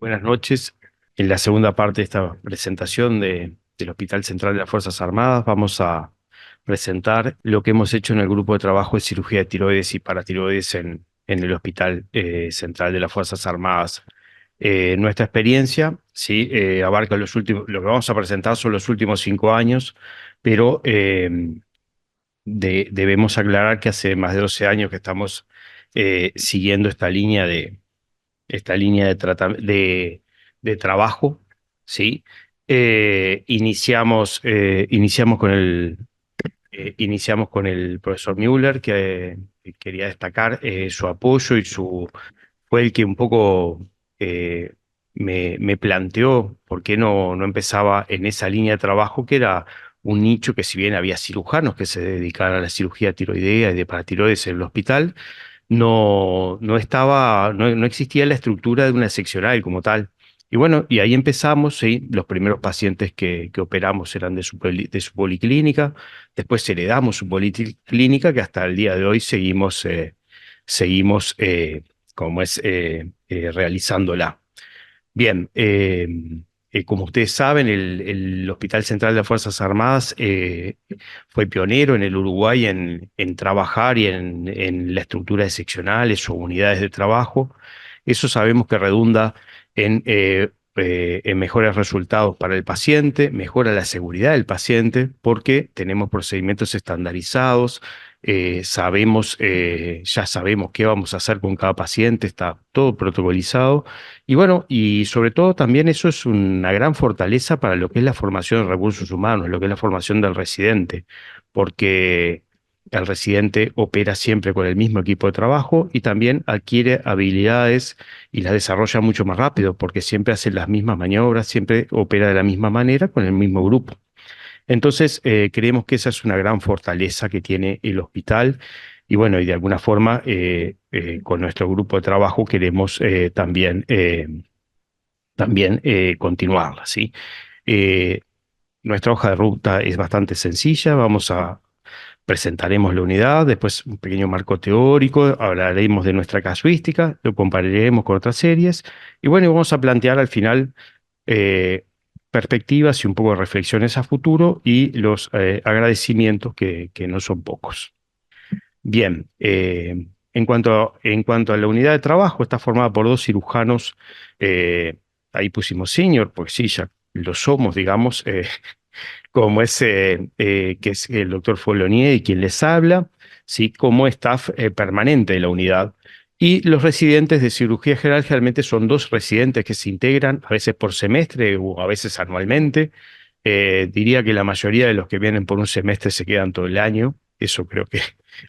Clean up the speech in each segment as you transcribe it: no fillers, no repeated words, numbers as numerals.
Buenas noches. En la segunda parte de esta presentación del Hospital Central de las Fuerzas Armadas vamos a presentar lo que hemos hecho en el grupo de trabajo de cirugía de tiroides y paratiroides en el Hospital Central de las Fuerzas Armadas. Nuestra experiencia, sí, abarca lo que vamos a presentar son los últimos 5 años, pero debemos aclarar que hace más de 12 años que estamos siguiendo esta línea de trabajo, ¿sí? Iniciamos con el profesor Müller, que quería destacar su apoyo fue el que un poco eh, me planteó por qué no empezaba en esa línea de trabajo, que era un nicho que si bien había cirujanos que se dedicaban a la cirugía tiroidea y de paratiroides en el hospital, no existía la estructura de una seccional como tal. Y bueno, y ahí empezamos, sí, los primeros pacientes que operamos eran de su policlínica, después heredamos su policlínica que hasta el día de hoy seguimos realizándola. Bien, como ustedes saben, el Hospital Central de las Fuerzas Armadas fue pionero en el Uruguay en trabajar y en la estructura de seccionales o unidades de trabajo. Eso sabemos que redunda en mejores resultados para el paciente, mejora la seguridad del paciente porque tenemos procedimientos estandarizados, ya sabemos qué vamos a hacer con cada paciente, está todo protocolizado. Y bueno, y sobre todo también eso es una gran fortaleza para lo que es la formación de recursos humanos, lo que es la formación del residente, porque el residente opera siempre con el mismo equipo de trabajo y también adquiere habilidades y las desarrolla mucho más rápido, porque siempre hace las mismas maniobras, siempre opera de la misma manera con el mismo grupo. Entonces, creemos que esa es una gran fortaleza que tiene el hospital y bueno, y de alguna forma con nuestro grupo de trabajo queremos también continuarla, ¿sí? Eh, Nuestra hoja de ruta es bastante sencilla, presentaremos la unidad, después un pequeño marco teórico, hablaremos de nuestra casuística, lo compararemos con otras series y bueno, y vamos a plantear al final eh, perspectivas y un poco de reflexiones a futuro y los agradecimientos que no son pocos. Bien, en cuanto a la unidad de trabajo, está formada por dos cirujanos, eh, ahí pusimos senior, pues sí, ya lo somos, digamos, que es el doctor Folonier y quien les habla, ¿sí? Como staff permanente de la unidad. Y los residentes de cirugía general generalmente son dos residentes que se integran, a veces por semestre o a veces anualmente. Diría que la mayoría de los que vienen por un semestre se quedan todo el año. Eso creo que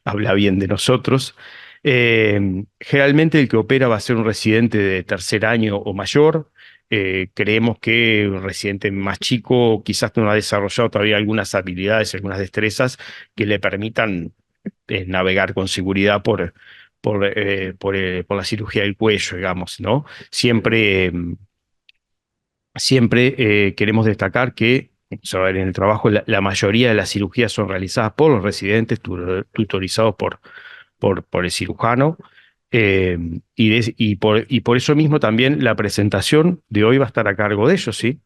habla bien de nosotros. Generalmente el que opera va a ser un residente de tercer año o mayor. Creemos que un residente más chico quizás no ha desarrollado todavía algunas habilidades, algunas destrezas que le permitan navegar con seguridad por la cirugía del cuello, digamos, ¿no? Siempre queremos destacar que, vamos a ver, en el trabajo la mayoría de las cirugías son realizadas por los residentes, tutorizados por el cirujano. eh, y por eso mismo también la presentación de hoy va a estar a cargo de ellos, ¿sí?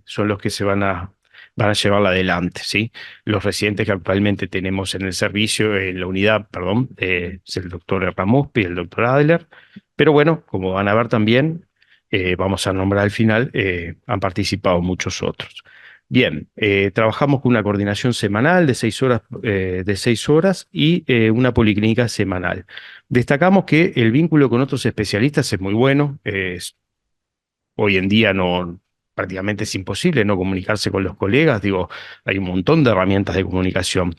Son los que van a llevarla adelante, ¿sí? Los residentes que actualmente tenemos en el servicio, en la unidad, perdón, es el doctor Ramos y el doctor Adler. Pero bueno, como van a ver también, vamos a nombrar al final, han participado muchos otros. Bien, trabajamos con una coordinación semanal de 6 horas y una policlínica semanal. Destacamos que el vínculo con otros especialistas es muy bueno. Hoy en día prácticamente es imposible no comunicarse con los colegas. Digo, hay un montón de herramientas de comunicación.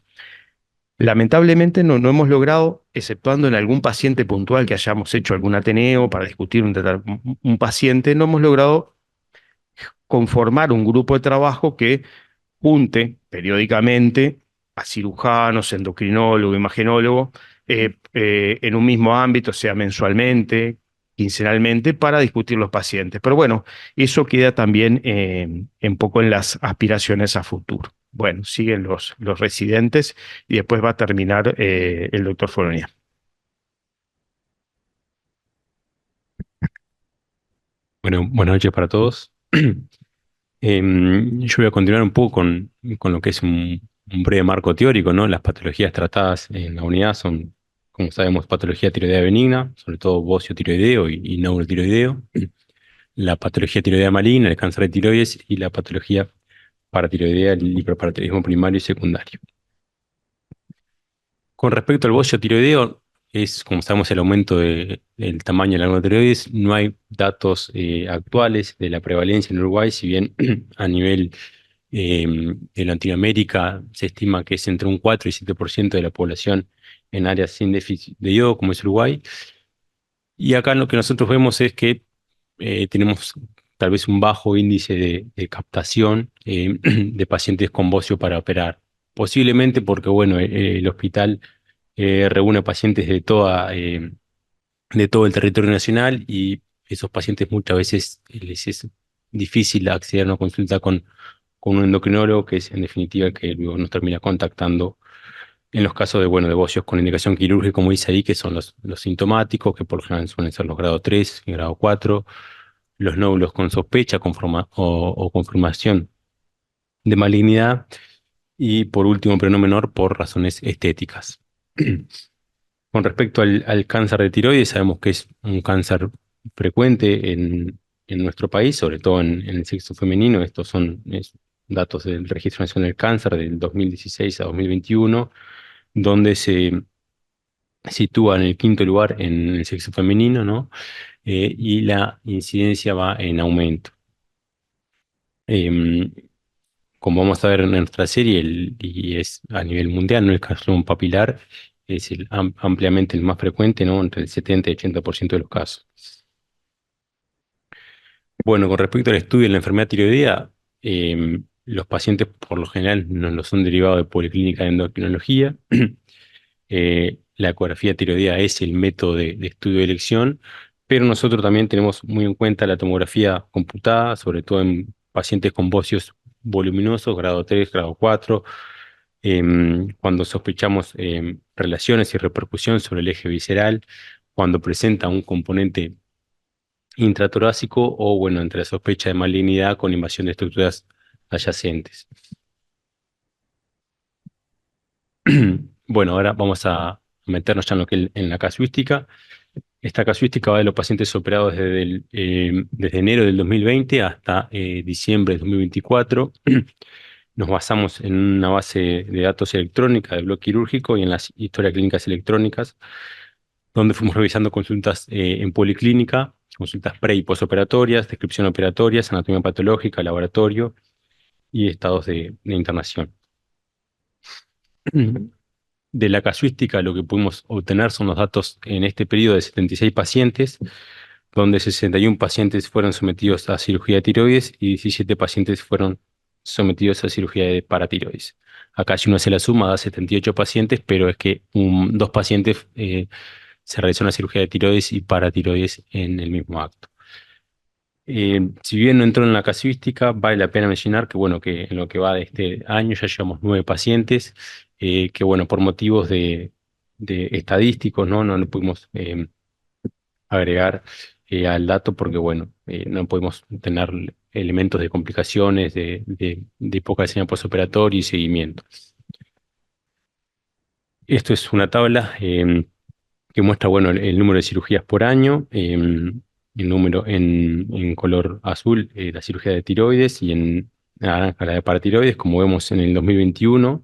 Lamentablemente no hemos logrado, exceptuando en algún paciente puntual que hayamos hecho algún Ateneo para discutir un paciente, no hemos logrado conformar un grupo de trabajo que junte periódicamente a cirujanos, endocrinólogo, imagenólogo, en un mismo ámbito, sea mensualmente, quincenalmente, para discutir los pacientes. Pero bueno, eso queda también un poco en las aspiraciones a futuro. Bueno, siguen los residentes y después va a terminar el doctor Foronia. Bueno, buenas noches para todos. Yo voy a continuar un poco con lo que es un breve marco teórico, ¿no? Las patologías tratadas en la unidad son, como sabemos, patología tiroidea benigna, sobre todo bocio tiroideo y neurotiroideo, la patología tiroidea maligna, el cáncer de tiroides y la patología paratiroidea, el hiperparatiroidismo primario y secundario. Con respecto al bocio tiroideo, es, como sabemos, el aumento del tamaño de la glándula tiroides. No hay datos actuales de la prevalencia en Uruguay, si bien a nivel en Latinoamérica se estima que es entre un 4 y 7% de la población en áreas sin déficit de yodo, como es Uruguay. Y acá lo que nosotros vemos es que tenemos tal vez un bajo índice de captación de pacientes con bocio para operar. Posiblemente porque, bueno, el hospital reúne pacientes de todo el territorio nacional y esos pacientes muchas veces les es difícil acceder a una consulta con un endocrinólogo, que es en definitiva el que luego nos termina contactando en los casos de, bueno, de bocios con indicación quirúrgica, como dice ahí, que son los sintomáticos, que por lo general suelen ser los grado 3 y grado 4, los nódulos con sospecha o confirmación de malignidad, y por último, pero no menor, por razones estéticas. Con respecto al cáncer de tiroides, sabemos que es un cáncer frecuente en nuestro país, sobre todo en el sexo femenino. Estos son datos del Registro Nacional del Cáncer del 2016 a 2021, donde se sitúa en el quinto lugar en el sexo femenino, ¿no? Y la incidencia va en aumento. Em, Como vamos a ver en nuestra serie, y es a nivel mundial, ¿no? El carcinoma papilar es ampliamente el más frecuente, ¿no? Entre el 70 y 80% de los casos. Bueno, con respecto al estudio de la enfermedad tiroidea, los pacientes por lo general no lo son derivados de policlínica de endocrinología. La ecografía tiroidea es el método de estudio de elección, pero nosotros también tenemos muy en cuenta la tomografía computada, sobre todo en pacientes con bocios voluminosos, grado 3, grado 4, cuando sospechamos relaciones y repercusión sobre el eje visceral, cuando presenta un componente intratorácico o, bueno, entre la sospecha de malignidad con invasión de estructuras adyacentes. Bueno, ahora vamos a meternos ya en lo que en la casuística. Esta casuística va de los pacientes operados desde enero del 2020 hasta diciembre del 2024. Nos basamos en una base de datos electrónica de bloque quirúrgico y en las historias clínicas electrónicas, donde fuimos revisando consultas en policlínica, consultas pre y posoperatorias, descripción operatorias, anatomía patológica, laboratorio y estados de internación. De la casuística, lo que pudimos obtener son los datos en este periodo de 76 pacientes, donde 61 pacientes fueron sometidos a cirugía de tiroides y 17 pacientes fueron sometidos a cirugía de paratiroides. Acá si uno hace la suma da 78 pacientes, pero es que dos pacientes se realizó una cirugía de tiroides y paratiroides en el mismo acto. Si bien no entró en la casuística, vale la pena mencionar que, bueno, que en lo que va de este año ya llevamos 9 pacientes, que, bueno, por motivos de estadísticos, ¿no? No pudimos agregar al dato porque, bueno, no podemos tener elementos de complicaciones, de poca diseño postoperatorio y seguimiento. Esto es una tabla que muestra, bueno, el número de cirugías por año, el número en color azul, la cirugía de tiroides, y en naranja la de paratiroides. Como vemos en el 2021,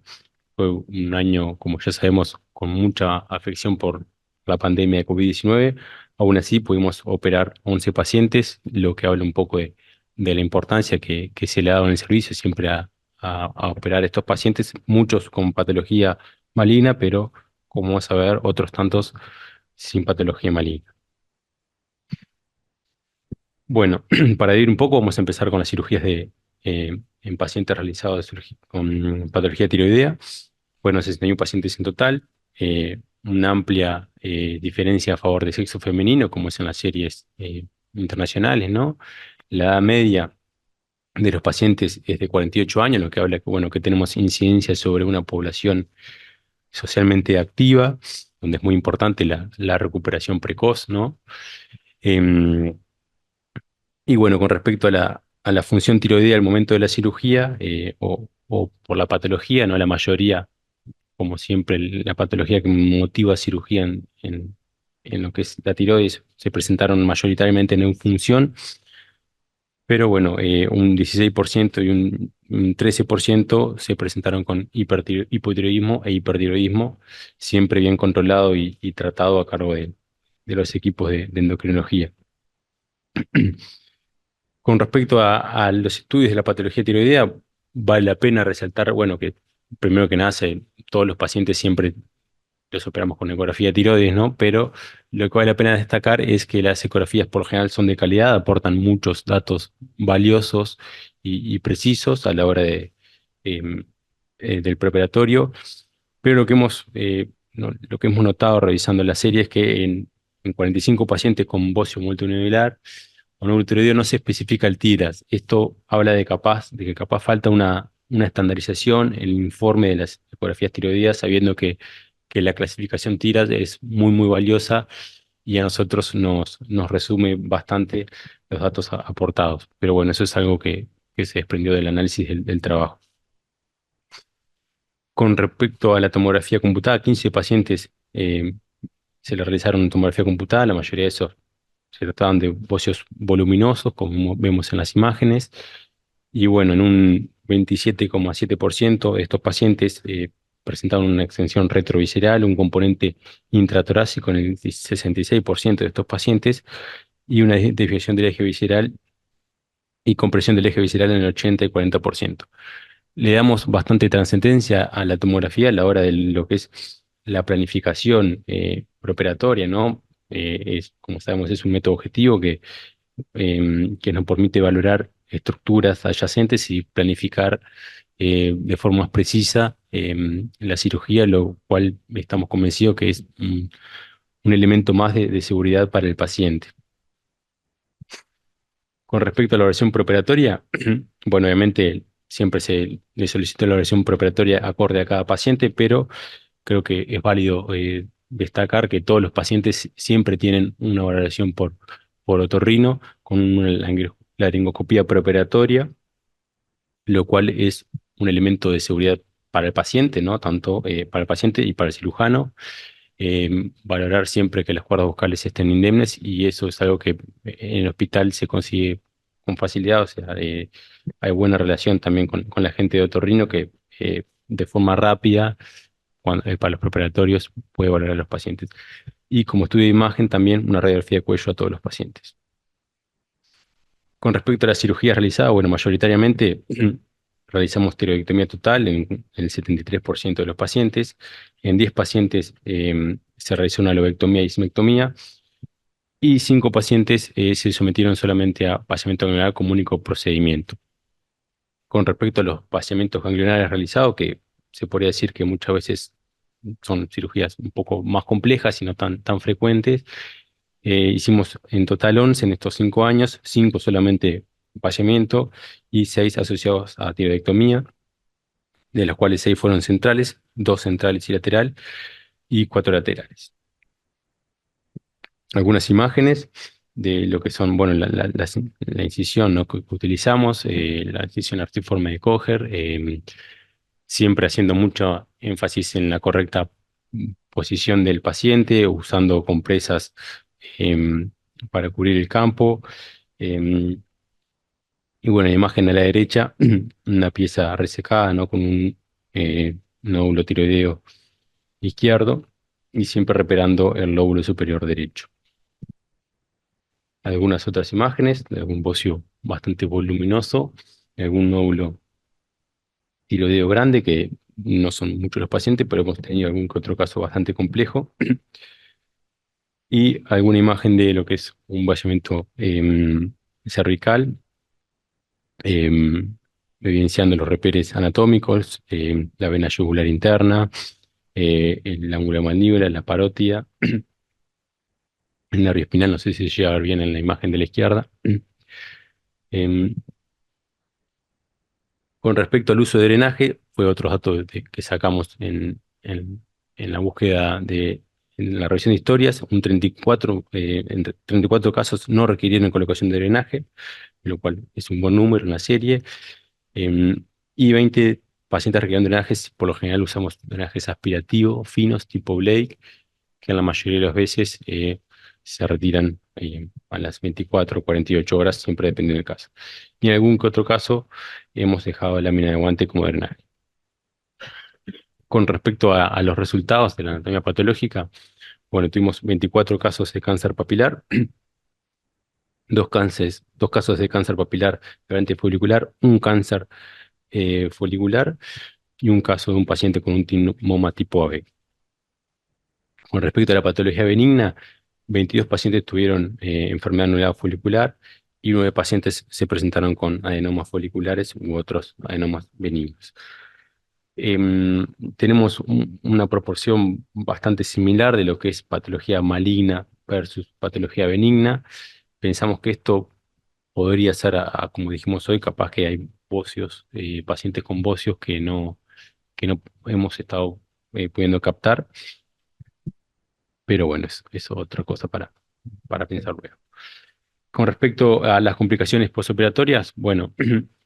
fue un año, como ya sabemos, con mucha afección por la pandemia de COVID-19. Aún así pudimos operar 11 pacientes, lo que habla un poco de la importancia que se le ha dado en el servicio siempre a operar estos pacientes, muchos con patología maligna, pero como vamos a ver, otros tantos sin patología maligna. Bueno, para ir un poco, vamos a empezar con las cirugías en pacientes realizados con patología tiroidea. Bueno, 61 pacientes en total, una amplia diferencia a favor del sexo femenino, como es en las series internacionales, ¿no? La edad media de los pacientes es de 48 años, lo que habla que, bueno, que tenemos incidencia sobre una población socialmente activa, donde es muy importante la recuperación precoz, ¿no? Em, Y bueno, con respecto a la función tiroidea al momento de la cirugía o por la patología, no la mayoría, como siempre, la patología que motiva cirugía en lo que es la tiroides se presentaron mayoritariamente en función, pero bueno, un 16% y un 13% se presentaron con hipotiroidismo e hipertiroidismo, siempre bien controlado y tratado a cargo de los equipos de endocrinología. Con respecto a los estudios de la patología tiroidea, vale la pena resaltar, bueno, que primero que nada, todos los pacientes siempre los operamos con ecografía de tiroides, ¿no? Pero lo que vale la pena destacar es que las ecografías por lo general son de calidad, aportan muchos datos valiosos y precisos a la hora em, del preoperatorio. Pero lo que hemos notado revisando la serie es que en 45 pacientes con bocio multinivelar o no tiroideo no se especifica el TIRAS. Esto habla de que capaz falta una estandarización en el informe de las ecografías tiroideas, sabiendo que la clasificación TIRAS es muy valiosa y a nosotros nos resume bastante los datos aportados. Pero bueno, eso es algo que se desprendió del análisis del trabajo. Con respecto a la tomografía computada, 15 pacientes se le realizaron tomografía computada, la mayoría de esos se trataban de bocios voluminosos, como vemos en las imágenes, y bueno, en un 27,7% de estos pacientes presentaron una extensión retrovisceral, un componente intratorácico en el 66% de estos pacientes, y una desviación del eje visceral y compresión del eje visceral en el 80 y 40%. Le damos bastante trascendencia a la tomografía a la hora de lo que es la planificación preoperatoria, ¿no? Como sabemos, es un método objetivo que nos permite valorar estructuras adyacentes y planificar de forma más precisa la cirugía, lo cual estamos convencidos que es un elemento más de seguridad para el paciente. Con respecto a la evaluación preoperatoria, bueno, obviamente siempre se le solicita la evaluación preoperatoria acorde a cada paciente, pero creo que es válido destacar que todos los pacientes siempre tienen una valoración por otorrino con una laringoscopía preoperatoria, lo cual es un elemento de seguridad para el paciente, ¿no? Tanto para el paciente y para el cirujano. Valorar siempre que las cuerdas vocales estén indemnes y eso es algo que en el hospital se consigue con facilidad, o sea, hay buena relación también con la gente de otorrino que de forma rápida para los preparatorios puede valorar a los pacientes. Y como estudio de imagen también una radiografía de cuello a todos los pacientes. Con respecto a la cirugía realizada, bueno, mayoritariamente realizamos tiroidectomía total en el 73% de los pacientes. En 10 pacientes se realizó una lobectomía y dismectomía. Y 5 pacientes se sometieron solamente a vaciamiento ganglionar como único procedimiento. Con respecto a los vaciamientos ganglionares realizados, que se podría decir que muchas veces son cirugías un poco más complejas y no tan frecuentes, hicimos en total 11 en estos 5 años, 5 solamente vaciamiento y 6 asociados a tiroidectomía, de los cuales 6 fueron centrales, 2 centrales y lateral y 4 laterales. Algunas imágenes de lo que son, bueno, la incisión, ¿no? que utilizamos, la incisión artiforme de Kocher, siempre haciendo mucho énfasis en la correcta posición del paciente, usando compresas para cubrir el campo. em, y bueno, la imagen a la derecha, una pieza resecada, ¿no? Con un nódulo tiroideo izquierdo y siempre reparando el lóbulo superior derecho. Algunas otras imágenes de algún bocio bastante voluminoso, algún nódulo tiroideo grande, que no son muchos los pacientes, pero hemos tenido algún que otro caso bastante complejo. Y alguna imagen de lo que es un vallamiento cervical, evidenciando los reperes anatómicos, la vena yugular interna, el ángulo de mandíbula, la parótida, el nervio espinal, no sé si se llega a ver bien en la imagen de la izquierda. Em, con respecto al uso de drenaje, fue otro dato que sacamos en la búsqueda en la revisión de historias, entre 34 casos no requirieron colocación de drenaje, lo cual es un buen número, una serie, y 20 pacientes requirieron drenajes. Por lo general usamos drenajes aspirativos, finos, tipo Blake, que en la mayoría de las veces se retiran a las 24 o 48 horas, siempre depende del caso. Y en algún que otro caso hemos dejado lámina de guante como drenaje. Con respecto a los resultados de la anatomía patológica, bueno, tuvimos 24 casos de cáncer papilar, dos casos de cáncer papilar de folicular, un cáncer folicular y un caso de un paciente con un timoma tipo AB. Con respecto a la patología benigna, 22 pacientes tuvieron enfermedad anular folicular y 9 pacientes se presentaron con adenomas foliculares u otros adenomas benignos. Tenemos una proporción bastante similar de lo que es patología maligna versus patología benigna. Pensamos que esto podría ser, como dijimos hoy, capaz que hay bocios, pacientes con bocios que no hemos estado pudiendo captar, pero bueno, es otra cosa para pensar luego. Con respecto a las complicaciones postoperatorias, bueno,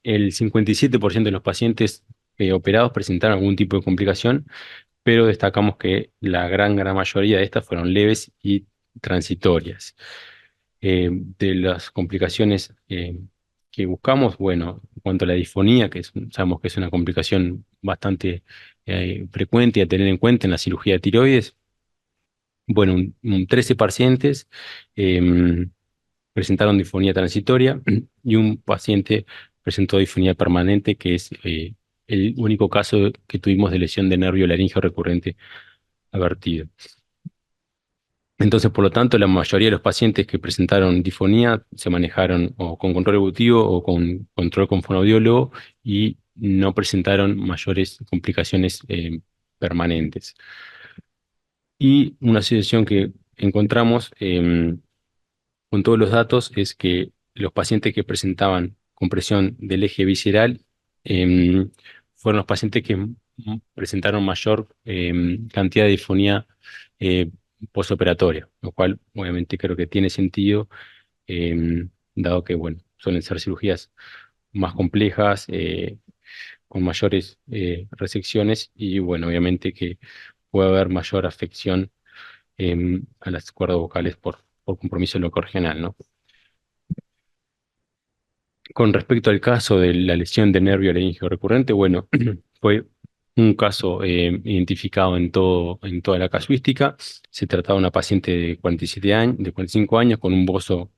el 57% de los pacientes operados presentaron algún tipo de complicación, pero destacamos que la gran mayoría de estas fueron leves y transitorias. De las complicaciones que buscamos, bueno, en cuanto a la disfonía, sabemos que es una complicación bastante frecuente y a tener en cuenta en la cirugía de tiroides, bueno, 13 pacientes presentaron disfonía transitoria y un paciente presentó disfonía permanente, que es el único caso que tuvimos de lesión de nervio laríngeo recurrente advertido. Entonces, por lo tanto, la mayoría de los pacientes que presentaron disfonía se manejaron o con control evolutivo o con control con fonoaudiólogo y no presentaron mayores complicaciones permanentes. Y una asociación que encontramos con todos los datos es que los pacientes que presentaban compresión del eje visceral fueron los pacientes que presentaron mayor cantidad de disfonía eh, postoperatoria, lo cual obviamente creo que tiene sentido, dado que bueno, suelen ser cirugías más complejas, con mayores resecciones y bueno, obviamente que puede haber mayor afección a las cuerdas vocales por compromiso locorregional, ¿no? Con respecto al caso de la lesión de nervio laríngeo recurrente, bueno, fue un caso identificado en toda la casuística. Se trataba de una paciente de 47 años, de 45 años con un bocio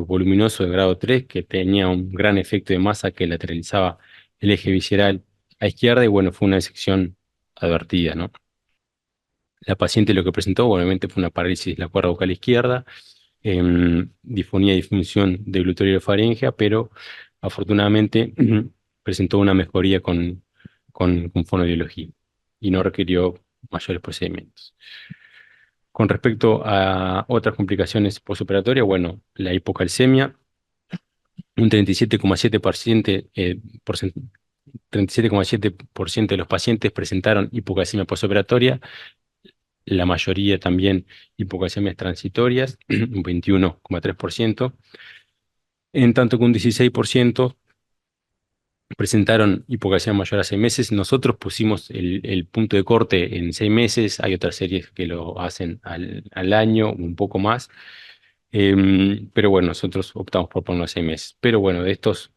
voluminoso de grado 3 que tenía un gran efecto de masa que lateralizaba el eje visceral a izquierda y bueno, fue una disección advertida, ¿no? La paciente lo que presentó, obviamente, fue una parálisis de la cuerda vocal izquierda, disfonía y disfunción de gluteofaringea, pero afortunadamente presentó una mejoría con fonoaudiología y no requirió mayores procedimientos. Con respecto a otras complicaciones postoperatorias, bueno, la hipocalcemia, un 37,7% de los pacientes presentaron hipocalcemia postoperatoria, la mayoría también hipocalcemias transitorias, un 21,3%, en tanto que un 16% presentaron hipocalcemia mayor a 6 meses. Nosotros pusimos el punto de corte en 6 meses, hay otras series que lo hacen al año, un poco más, pero bueno, nosotros optamos por ponerlo a 6 meses. Pero bueno, de estos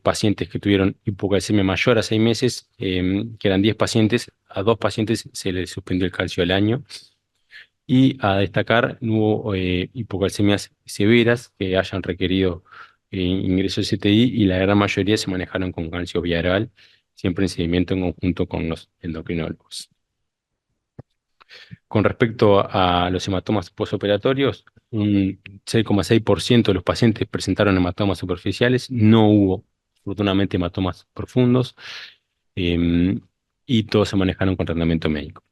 pacientes que tuvieron hipocalcemia mayor a 6 meses, que eran 10 pacientes, a 2 pacientes se les suspendió el calcio al año. Y a destacar, no hubo hipocalcemias severas que hayan requerido ingreso de CTI y la gran mayoría se manejaron con calcio viaral, siempre en seguimiento en conjunto con los endocrinólogos. Con respecto a los hematomas postoperatorios, un 6,6% de los pacientes presentaron hematomas superficiales, no hubo afortunadamente hematomas profundos y todos se manejaron con tratamiento médico.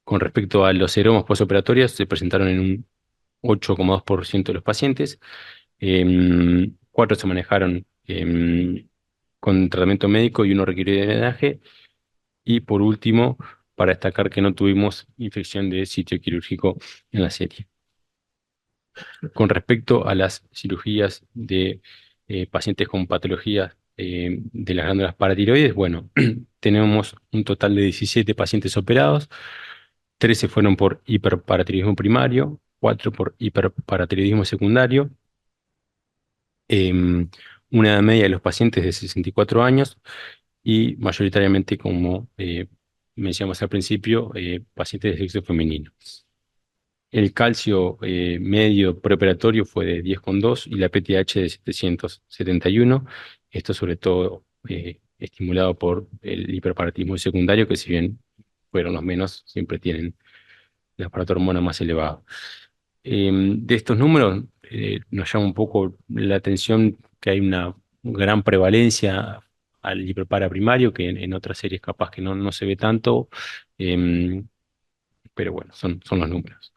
Con respecto a los seromas postoperatorios, se presentaron en un 8,2% de los pacientes, 4 se manejaron con tratamiento médico y uno requirió de drenaje. Y por último, para destacar que no tuvimos infección de sitio quirúrgico en la serie. Con respecto a las cirugías de pacientes con patologías de las glándulas paratiroides, bueno, tenemos un total de 17 pacientes operados, 13 fueron por hiperparatiroidismo primario, 4 por hiperparatiroidismo secundario, em, una edad media de los pacientes de 64 años y mayoritariamente, como mencionamos al principio, pacientes de sexo femenino. El calcio medio preoperatorio fue de 10,2 y la PTH de 771. Esto sobre todo estimulado por el hiperparatismo secundario, que si bien fueron los menos, siempre tienen la paratormona más elevada. De estos números nos llama un poco la atención que hay una gran prevalencia al hiperpara primario, que en otras series capaz que no se ve tanto, em, pero bueno, son los números.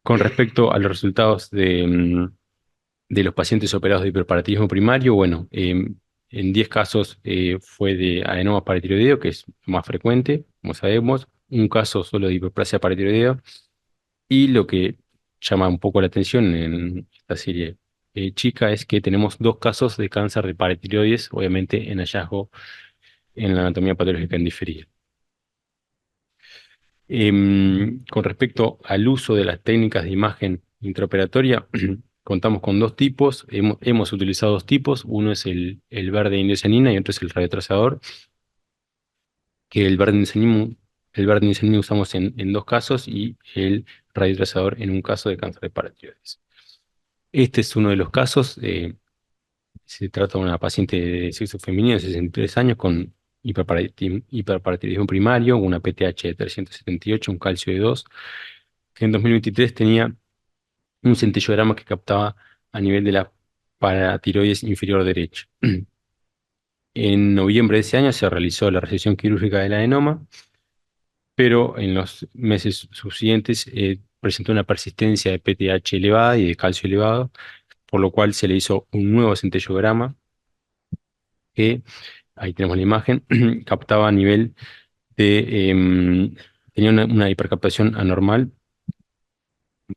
Con respecto a los resultados de los pacientes operados de hiperparatiroidismo primario, bueno, en 10 casos fue de adenoma paratiroideo, que es más frecuente, como sabemos, un caso solo de hiperplasia paratiroideo, y lo que llama un poco la atención en esta serie chica es que tenemos 2 casos de cáncer de paratiroides, obviamente en hallazgo en la anatomía patológica en diferida. Con respecto al uso de las técnicas de imagen intraoperatoria, contamos con 2 tipos. Hemos utilizado 2 tipos. Uno es el verde indiocianina y otro es el radiotrazador, que el verde indiocianina usamos en 2 casos y el radiotrazador en un caso de cáncer de paratiroides. Este es uno de los casos. Se trata de una paciente de sexo femenino de 63 años con hiperparatiroidismo primario, una PTH de 378, un calcio de 2, que en 2023 tenía un centellograma que captaba a nivel de la paratiroides inferior derecha. En noviembre de ese año se realizó la resección quirúrgica del adenoma, pero en los meses subsiguientes presentó una persistencia de PTH elevada y de calcio elevado, por lo cual se le hizo un nuevo centellograma que, ahí tenemos la imagen, captaba a nivel tenía una hipercaptación anormal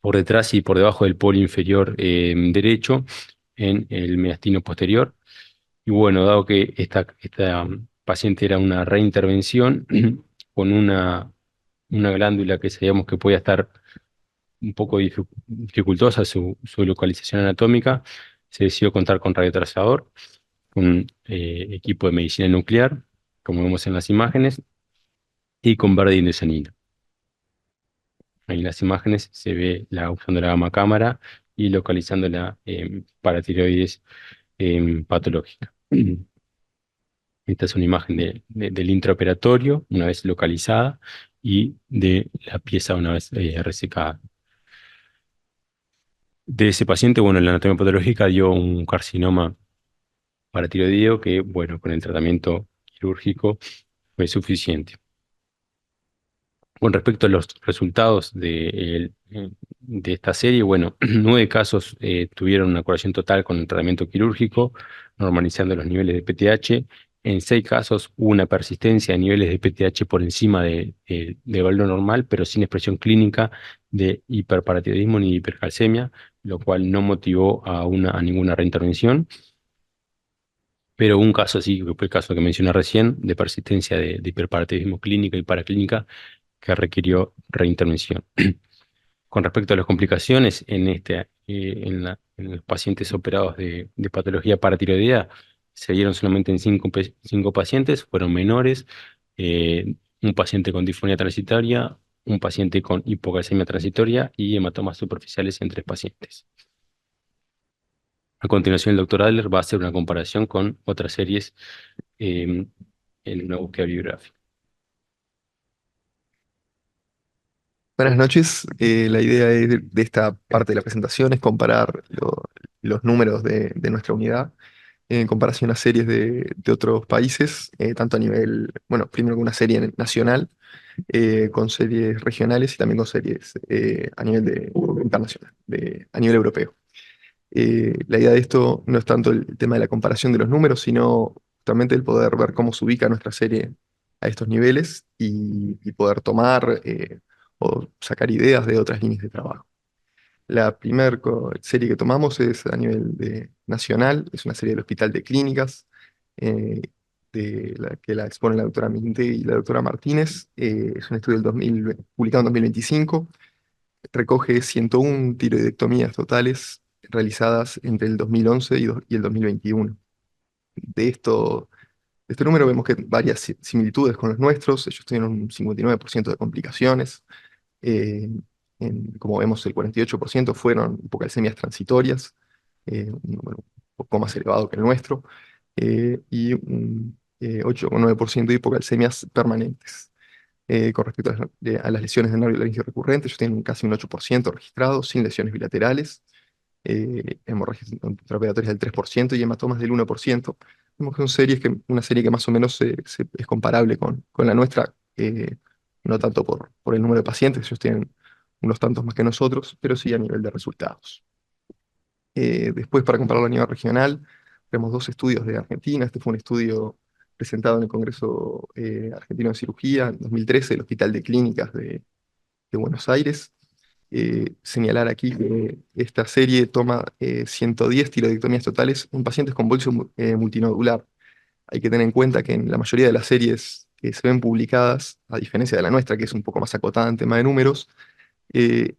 por detrás y por debajo del polo inferior derecho en el mediastino posterior. Y bueno, dado que esta paciente era una reintervención con una glándula que sabíamos que podía estar un poco dificultosa su localización anatómica, se decidió contar con radiotrazador, un equipo de medicina nuclear, como vemos en las imágenes, y con verde indocyanina. Ahí en las imágenes se ve usando la gamma cámara y localizando la paratiroides patológica. Esta es una imagen del intraoperatorio, una vez localizada, y de la pieza una vez resecada. De ese paciente, bueno, la anatomía patológica dio un carcinoma paratiroideo que, bueno, con el tratamiento quirúrgico fue suficiente. Con respecto a los resultados de esta serie, bueno, 9 casos tuvieron una curación total con el tratamiento quirúrgico, normalizando los niveles de PTH. En 6 casos hubo una persistencia de niveles de PTH por encima de valor normal, pero sin expresión clínica de hiperparatiroidismo ni de hipercalcemia, lo cual no motivó a ninguna reintervención. Pero un caso sí, que fue el caso que mencioné recién, de persistencia de hiperparatiroidismo clínica y paraclínica, que requirió reintervención. Con respecto a las complicaciones en los pacientes operados de patología paratiroidea, se dieron solamente en 5 pacientes, fueron menores, un paciente con disfonía transitoria, un paciente con hipocalcemia transitoria y hematomas superficiales en 3 pacientes. A continuación, el doctor Adler va a hacer una comparación con otras series en una búsqueda bibliográfica. Buenas noches. La idea de esta parte de la presentación es comparar los números de nuestra unidad en comparación a series de otros países, tanto a nivel, bueno, primero con una serie nacional, con series regionales y también con series a nivel internacional, a nivel europeo. La idea de esto no es tanto el tema de la comparación de los números, sino justamente el poder ver cómo se ubica nuestra serie a estos niveles y poder tomar o sacar ideas de otras líneas de trabajo. La primera serie que tomamos es a nivel nacional, es una serie del Hospital de Clínicas, eh, que la expone la doctora Minte y la doctora Martínez. Es un estudio publicado en 2025, recoge 101 tiroidectomías totales realizadas entre el 2011 y el 2021. De este número vemos que varias similitudes con los nuestros. Ellos tienen un 59% de complicaciones. eh, Como vemos, el 48% fueron hipocalcemias transitorias, un número un poco más elevado que el nuestro, y un 8,9% de hipocalcemias permanentes. Con respecto a las lesiones de nervio laringio recurrente, ellos tienen casi un 8% registrados, sin lesiones bilaterales, hemorragias intraoperatorias del 3% y hematomas del 1%. Vemos que son una serie que más o menos es comparable con la nuestra, no tanto por el número de pacientes, ellos tienen unos tantos más que nosotros, pero sí a nivel de resultados. Después, para compararlo a nivel regional, tenemos dos estudios de Argentina. Este fue un estudio presentado en el Congreso Argentino de Cirugía en 2013, el Hospital de Clínicas de Buenos Aires. Señalar aquí que esta serie toma 110 tiroidectomías totales en pacientes con bolso multinodular. Hay que tener en cuenta que en la mayoría de las series que se ven publicadas, a diferencia de la nuestra, que es un poco más acotada en tema de números,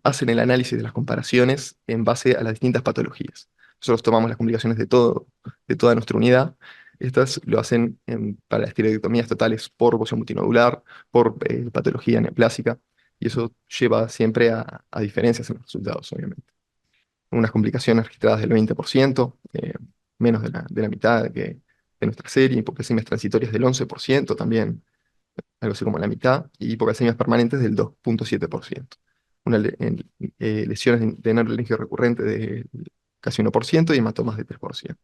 hacen el análisis de las comparaciones en base a las distintas patologías. Nosotros tomamos las complicaciones de toda nuestra unidad. Estas lo hacen para las tiroidectomías totales por bocio multinodular, por patología neoplásica, y eso lleva siempre a diferencias en los resultados, obviamente. Unas complicaciones registradas del 20%, menos de la mitad de nuestra serie, hipocalcemias transitorias del 11%, también algo así como la mitad, y hipocalcemias permanentes del 2,7%. Lesiones de nervio laringio recurrente de casi 1% y hematomas de 3%.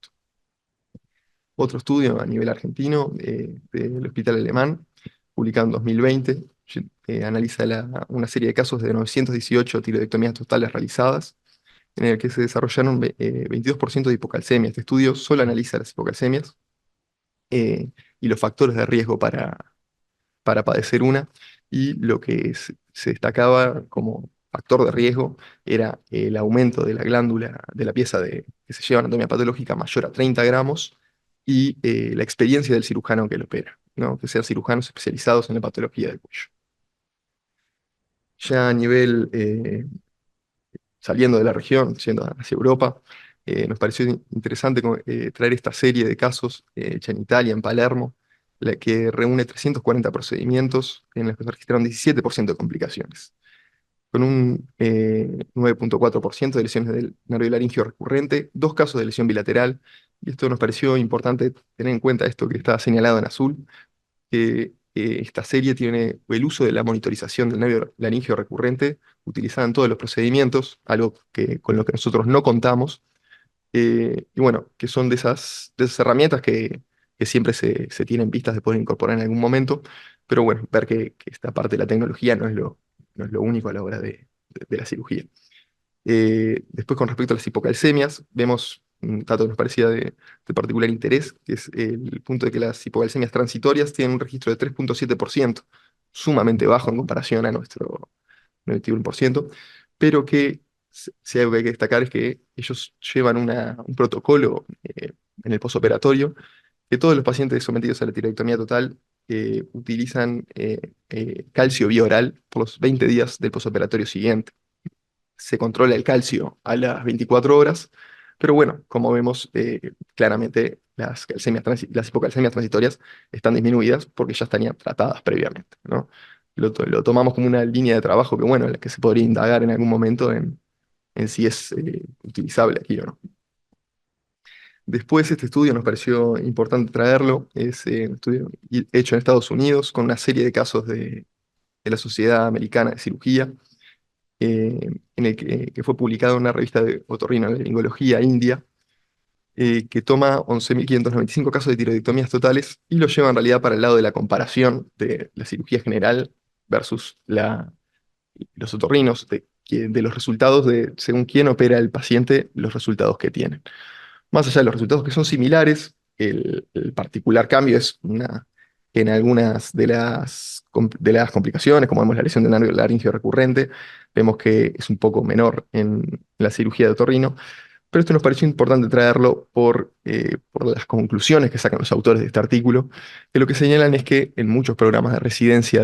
Otro estudio a nivel argentino del Hospital Alemán, publicado en 2020, analiza una serie de casos de 918 tiroidectomías totales realizadas, en el que se desarrollaron 22% de hipocalcemia. Este estudio solo analiza las hipocalcemias y los factores de riesgo para padecer una, y lo que se destacaba como factor de riesgo era el aumento de la glándula de la pieza que se lleva anatomía patológica mayor a 30 gramos y la experiencia del cirujano que lo opera, ¿no? Que sean cirujanos especializados en la patología del cuello. Ya a nivel, saliendo de la región, yendo hacia Europa, nos pareció interesante traer esta serie de casos hecha en Italia, en Palermo, la que reúne 340 procedimientos en los que se registraron 17% de complicaciones, con un 9,4% de lesiones del nervio laringio recurrente, 2 casos de lesión bilateral, y esto nos pareció importante tener en cuenta esto que está señalado en azul, que esta serie tiene el uso de la monitorización del nervio laringio recurrente utilizada en todos los procedimientos, algo con lo que nosotros no contamos, y bueno, que son de esas herramientas que siempre se tienen vistas de poder incorporar en algún momento, pero bueno, ver que esta parte de la tecnología no es lo único a la hora de la cirugía. Después, con respecto a las hipocalcemias, vemos un dato que nos parecía de particular interés, que es el punto de que las hipocalcemias transitorias tienen un registro de 3,7%, sumamente bajo en comparación a nuestro 91%, pero que si algo que hay que destacar es que ellos llevan un protocolo en el posoperatorio, que todos los pacientes sometidos a la tiroidectomía total utilizan calcio bioral por los 20 días del posoperatorio siguiente. Se controla el calcio a las 24 horas, pero bueno, como vemos, claramente las hipocalcemias transitorias están disminuidas porque ya estarían tratadas previamente, ¿no? Lo tomamos como una línea de trabajo que, bueno, en la que se podría indagar en algún momento en si es utilizable aquí o no. Después, este estudio nos pareció importante traerlo. Es un estudio hecho en Estados Unidos con una serie de casos de la Sociedad Americana de Cirugía, en el que fue publicado en una revista de otorrinolaringología india, que toma 11.595 casos de tiroidectomías totales y lo lleva en realidad para el lado de la comparación de la cirugía general versus los otorrinos, de los resultados según quién opera el paciente, los resultados que tienen. Más allá de los resultados que son similares, el particular cambio es que en algunas de las complicaciones, como vemos la lesión de nervio laringio recurrente, vemos que es un poco menor en la cirugía de otorrino, pero esto nos pareció importante traerlo por las conclusiones que sacan los autores de este artículo, que lo que señalan es que en muchos programas de residencia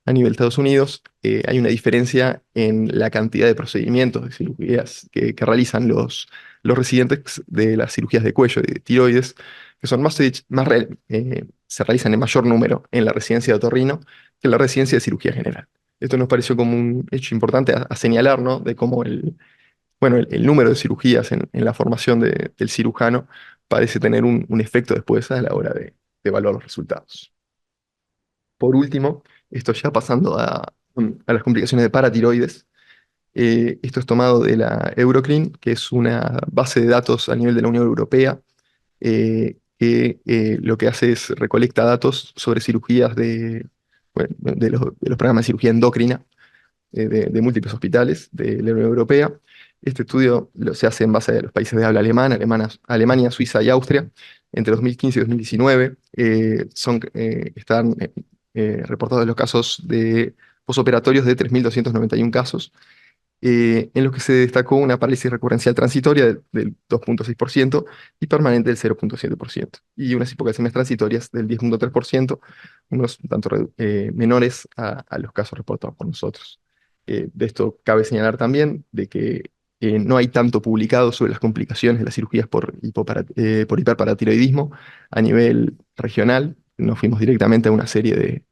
a nivel de Estados Unidos hay una diferencia en la cantidad de procedimientos de cirugías que realizan los residentes de las cirugías de cuello y de tiroides, que son se realizan en mayor número en la residencia de otorrino que en la residencia de cirugía general. Esto nos pareció como un hecho importante a señalar, ¿no? De cómo el número de cirugías en la formación del cirujano parece tener un efecto después a la hora de evaluar los resultados. Por último, esto ya pasando a las complicaciones de paratiroides, esto es tomado de la Euroclin, que es una base de datos a nivel de la Unión Europea, que lo que hace es recolecta datos sobre cirugías bueno, de los programas de cirugía endocrina de múltiples hospitales de la Unión Europea. Este estudio se hace en base a los países de habla alemana, Alemania, Suiza y Austria. Entre 2015 y 2019 están reportados los casos de posoperatorios de 3.291 casos, en los que se destacó una parálisis recurrencial transitoria del 2,6% y permanente del 0,7%, y unas hipocalcemias transitorias del 10,3%, unos tanto menores a los casos reportados por nosotros. De esto cabe señalar también de que no hay tanto publicado sobre las complicaciones de las cirugías por hiperparatiroidismo a nivel regional. Nos fuimos directamente a una serie de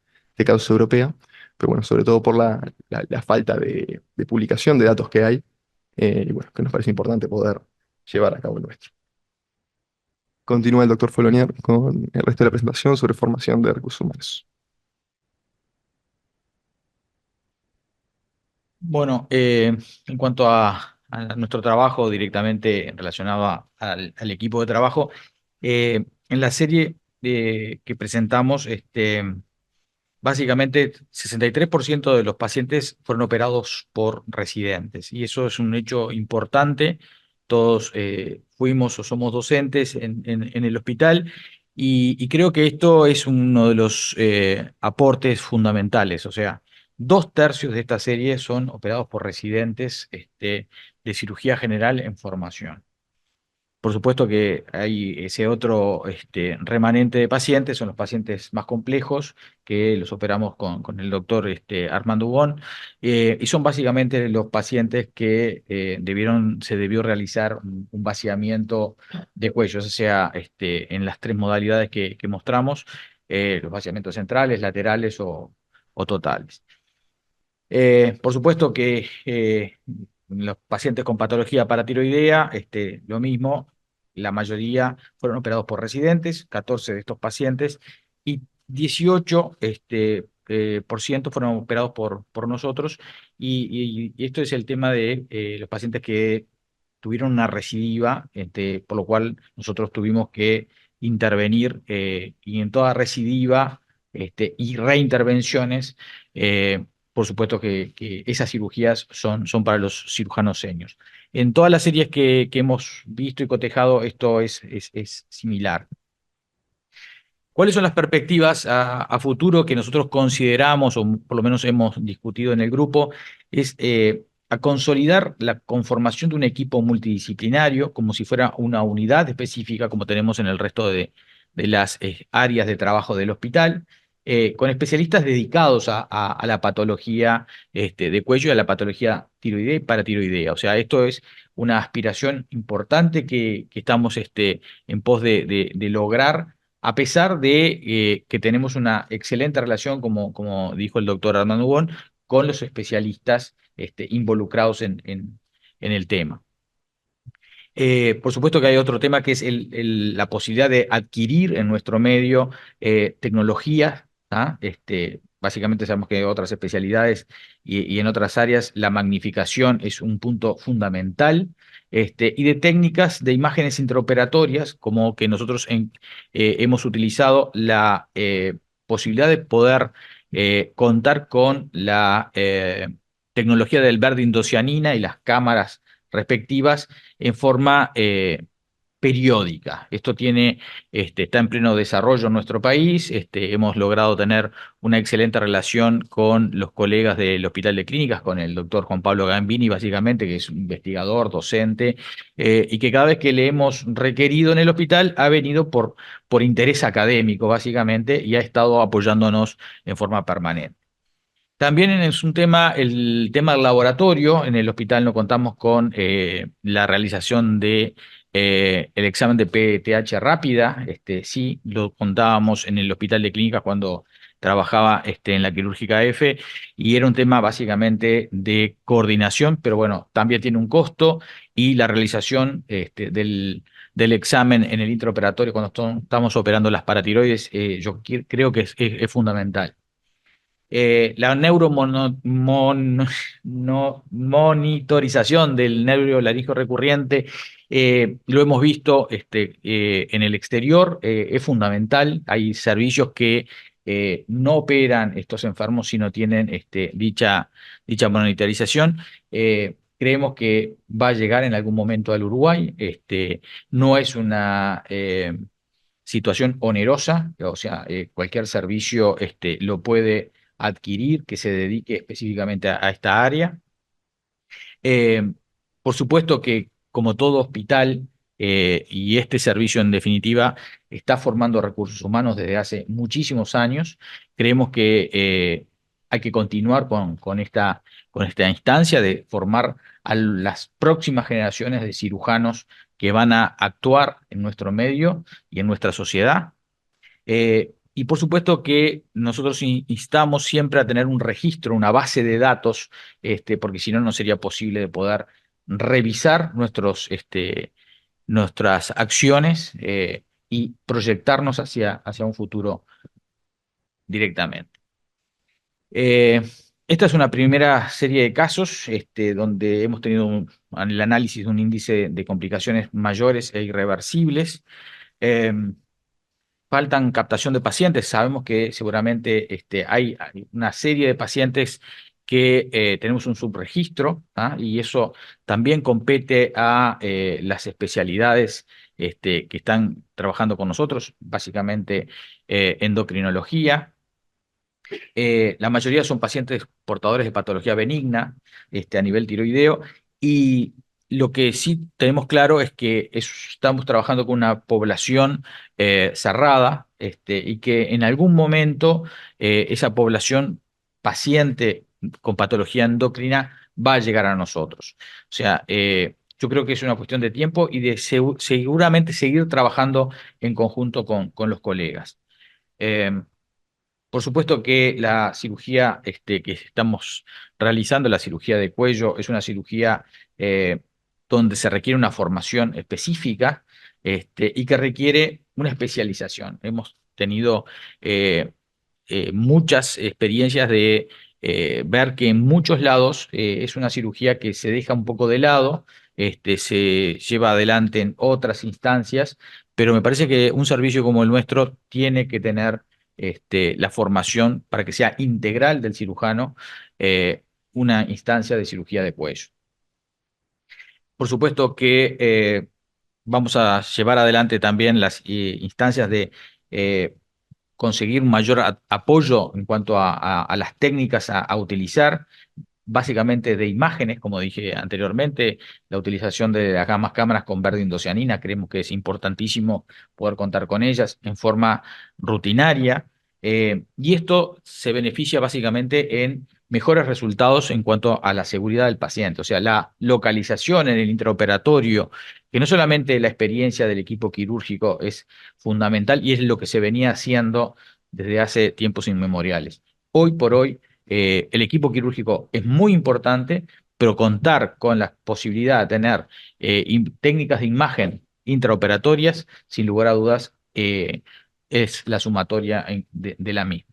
casos europeos, pero bueno, sobre todo por la falta de publicación de datos que hay, y bueno, que nos parece importante poder llevar a cabo el nuestro. Continúa el doctor Folonier con el resto de la presentación sobre formación de recursos humanos. Bueno, en cuanto a nuestro trabajo directamente relacionado al equipo de trabajo, en la serie que presentamos, básicamente 63% de los pacientes fueron operados por residentes, y eso es un hecho importante. Todos fuimos o somos docentes en el hospital, y creo que esto es uno de los aportes fundamentales. O sea, 2/3 de esta serie son operados por residentes de cirugía general en formación. Por supuesto que hay ese otro remanente de pacientes, son los pacientes más complejos, que los operamos con el doctor Armando Ubón, y son básicamente los pacientes que se debió realizar un vaciamiento de cuello, o sea, en las 3 modalidades que mostramos, los vaciamientos centrales, laterales o totales. Por supuesto que los pacientes con patología paratiroidea, lo mismo, la mayoría fueron operados por residentes, 14 de estos pacientes, y 18 por ciento fueron operados por nosotros, y esto es el tema de los pacientes que tuvieron una recidiva, por lo cual nosotros tuvimos que intervenir, y en toda recidiva y reintervenciones, por supuesto que esas cirugías son para los cirujanos seniors. En todas las series que hemos visto y cotejado, esto es similar. ¿Cuáles son las perspectivas a futuro que nosotros consideramos, o por lo menos hemos discutido en el grupo? Es a consolidar la conformación de un equipo multidisciplinario como si fuera una unidad específica, como tenemos en el resto de las áreas de trabajo del hospital, con especialistas dedicados a la patología de cuello y a la patología tiroidea y paratiroidea. O sea, esto es una aspiración importante que estamos en pos de lograr, a pesar de que tenemos una excelente relación, como dijo el doctor Armando Ubón, con los especialistas involucrados en el tema. Por supuesto que hay otro tema, que es la posibilidad de adquirir en nuestro medio tecnologías. Básicamente sabemos que en otras especialidades y en otras áreas la magnificación es un punto fundamental, y de técnicas de imágenes intraoperatorias, como que nosotros hemos utilizado la posibilidad de poder contar con la tecnología del verde indocianina y las cámaras respectivas en forma periódica. Esto está en pleno desarrollo en nuestro país. Hemos logrado tener una excelente relación con los colegas del Hospital de Clínicas, con el doctor Juan Pablo Gambini, básicamente, que es un investigador, docente, y que cada vez que le hemos requerido en el hospital ha venido por interés académico, básicamente, y ha estado apoyándonos en forma permanente. También es un tema, el tema del laboratorio. En el hospital no contamos con la realización de el examen de PTH rápida. Sí, lo contábamos en el hospital de clínicas cuando trabajaba en la quirúrgica F, y era un tema básicamente de coordinación, pero bueno, también tiene un costo, y la realización del examen en el intraoperatorio cuando estamos operando las paratiroides, yo creo que es fundamental. La monitorización del nervio laríngeo recurrente, lo hemos visto en el exterior, es fundamental. Hay servicios que no operan estos enfermos si no tienen dicha monitorización. Creemos que va a llegar en algún momento al Uruguay. No es una situación onerosa, o sea, cualquier servicio lo puede adquirir que se dedique específicamente a esta área. Eh, por supuesto que, como todo hospital, y este servicio en definitiva, está formando recursos humanos desde hace muchísimos años. Creemos que hay que continuar con esta instancia de formar a las próximas generaciones de cirujanos que van a actuar en nuestro medio y en nuestra sociedad. Y por supuesto que nosotros instamos siempre a tener un registro, una base de datos, porque si no, no sería posible de poder revisar nuestras acciones, y proyectarnos hacia un futuro directamente. Esta es una primera serie de casos donde hemos tenido el análisis de un índice de complicaciones mayores e irreversibles. Faltan captación de pacientes. Sabemos que seguramente hay una serie de pacientes que tenemos un subregistro, y eso también compete a las especialidades que están trabajando con nosotros, básicamente endocrinología. La mayoría son pacientes portadores de patología benigna a nivel tiroideo, y lo que sí tenemos claro es que estamos trabajando con una población cerrada, y que en algún momento esa población paciente con patología endocrina va a llegar a nosotros. O sea, yo creo que es una cuestión de tiempo y de seguramente seguir trabajando en conjunto con los colegas. Por supuesto que la cirugía que estamos realizando, la cirugía de cuello, es una cirugía donde se requiere una formación específica, y que requiere una especialización. Hemos tenido muchas experiencias de ver que en muchos lados es una cirugía que se deja un poco de lado, se lleva adelante en otras instancias, pero me parece que un servicio como el nuestro tiene que tener la formación para que sea integral del cirujano, una instancia de cirugía de cuello. Por supuesto que vamos a llevar adelante también las instancias de conseguir un mayor apoyo en cuanto a las técnicas a utilizar, básicamente de imágenes, como dije anteriormente. La utilización de las gamas cámaras con verde indocianina, creemos que es importantísimo poder contar con ellas en forma rutinaria, y esto se beneficia básicamente en mejores resultados en cuanto a la seguridad del paciente, o sea, la localización en el intraoperatorio, que no solamente la experiencia del equipo quirúrgico es fundamental, y es lo que se venía haciendo desde hace tiempos inmemoriales. Hoy por hoy, el equipo quirúrgico es muy importante, pero contar con la posibilidad de tener técnicas de imagen intraoperatorias, sin lugar a dudas, es la sumatoria de la misma.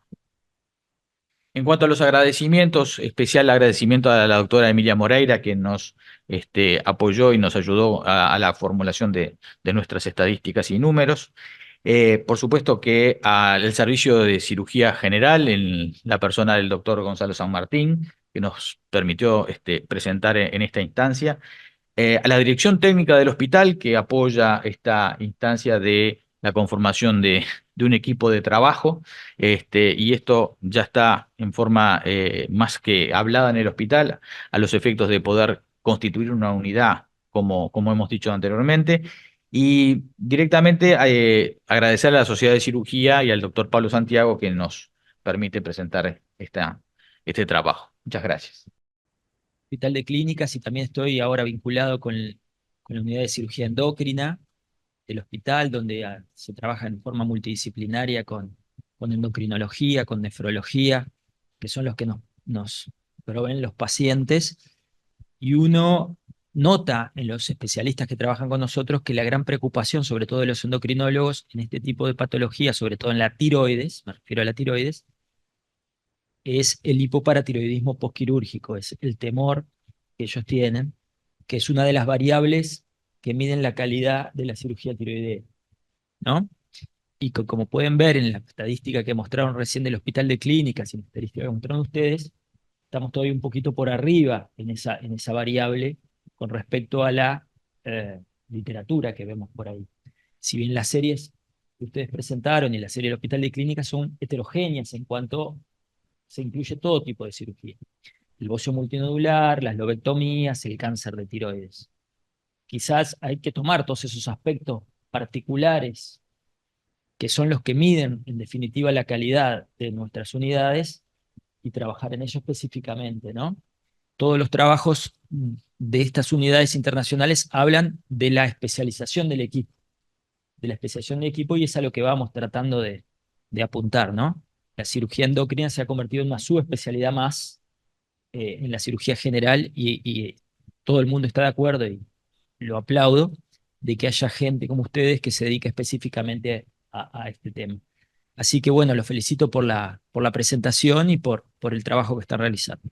En cuanto a los agradecimientos, especial agradecimiento a la doctora Emilia Moreira, que nos apoyó y nos ayudó a la formulación de nuestras estadísticas y números. Por supuesto que al servicio de cirugía general, en la persona del doctor Gonzalo San Martín, que nos permitió presentar en esta instancia. A la dirección técnica del hospital, que apoya esta instancia de la conformación de un equipo de trabajo, y esto ya está en forma más que hablada en el hospital, a los efectos de poder constituir una unidad, como hemos dicho anteriormente, y directamente agradecer a la Sociedad de Cirugía y al doctor Pablo Santiago que nos permite presentar este trabajo. Muchas gracias. Hospital de Clínicas y también estoy ahora vinculado con la unidad de cirugía endocrina del hospital, donde se trabaja en forma multidisciplinaria con endocrinología, con nefrología, que son los que nos proveen los pacientes. Y uno nota en los especialistas que trabajan con nosotros que la gran preocupación, sobre todo de los endocrinólogos, en este tipo de patologías, sobre todo en la tiroides, me refiero a la tiroides, es el hipoparatiroidismo postquirúrgico, es el temor que ellos tienen, que es una de las variables que miden la calidad de la cirugía tiroidea, ¿no? Y como pueden ver en la estadística que mostraron recién del Hospital de Clínicas y en la estadística que mostraron ustedes, estamos todavía un poquito por arriba en esa variable con respecto a la literatura que vemos por ahí. Si bien las series que ustedes presentaron y la serie del Hospital de Clínicas son heterogéneas en cuanto se incluye todo tipo de cirugía. El bocio multinodular, las lobectomías, el cáncer de tiroides. Quizás hay que tomar todos esos aspectos particulares que son los que miden, en definitiva, la calidad de nuestras unidades y trabajar en ello específicamente, ¿no? Todos los trabajos de estas unidades internacionales hablan de la especialización del equipo, y es a lo que vamos tratando de apuntar, ¿no? La cirugía endocrina se ha convertido en una subespecialidad más en la cirugía general y todo el mundo está de acuerdo y lo aplaudo de que haya gente como ustedes que se dedique específicamente a este tema. Así que bueno, los felicito por la presentación y por el trabajo que están realizando.